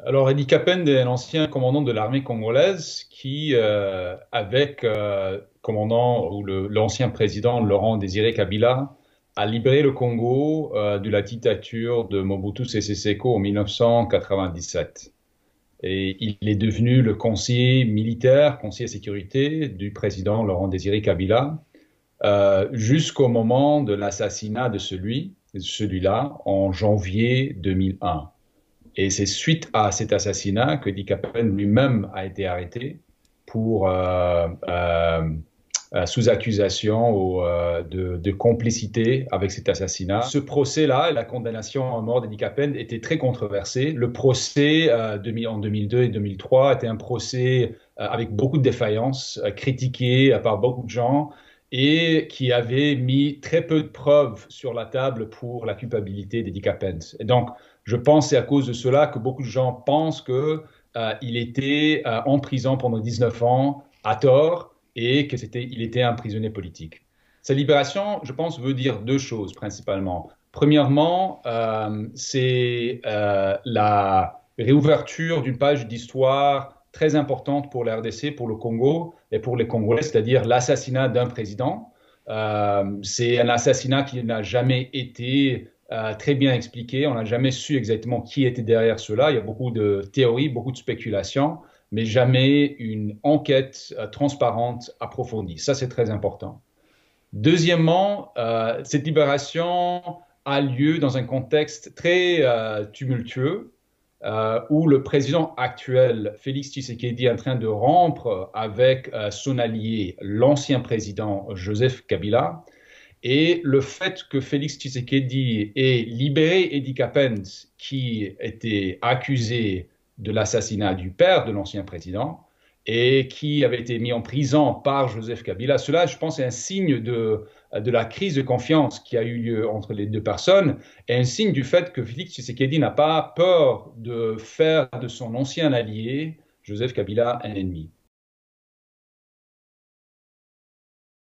Alors, Eddie Kapend est un ancien commandant de l'armée congolaise qui, avec commandant ou l'ancien président Laurent Désiré Kabila, a libéré le Congo de la dictature de Mobutu Sese Seko en 1997. Et il est devenu le conseiller militaire, conseiller sécurité du président Laurent Désiré Kabila jusqu'au moment de l'assassinat de celui-là en janvier 2001. Et c'est suite à cet assassinat que Dick Capel lui-même a été arrêté pour sous accusation de complicité avec cet assassinat. Ce procès-là, la condamnation à mort d'Eddie Capel était très controversé. Le procès en 2002 et 2003 était un procès avec beaucoup de défaillances, critiqué par beaucoup de gens et qui avait mis très peu de preuves sur la table pour la culpabilité d'Eddie Capel. Et donc, je pense que c'est à cause de cela que beaucoup de gens pensent qu'il était en prison pendant 19 ans à tort et qu'il était un prisonnier politique. Sa libération, je pense, veut dire deux choses principalement. Premièrement, c'est la réouverture d'une page d'histoire très importante pour la RDC, pour le Congo et pour les Congolais, c'est-à-dire l'assassinat d'un président. C'est un assassinat qui n'a jamais été très bien expliqué. On n'a jamais su exactement qui était derrière cela. Il y a beaucoup de théories, beaucoup de spéculations, mais jamais une enquête transparente, approfondie. Ça, c'est très important. Deuxièmement, cette libération a lieu dans un contexte très tumultueux où le président actuel, Félix Tshisekedi, est en train de rompre avec son allié, l'ancien président Joseph Kabila. Et le fait que Félix Tshisekedi ait libéré Eddie Capend, qui était accusé de l'assassinat du père de l'ancien président et qui avait été mis en prison par Joseph Kabila, cela, je pense, est un signe de la crise de confiance qui a eu lieu entre les deux personnes et un signe du fait que Félix Tshisekedi n'a pas peur de faire de son ancien allié, Joseph Kabila, un ennemi.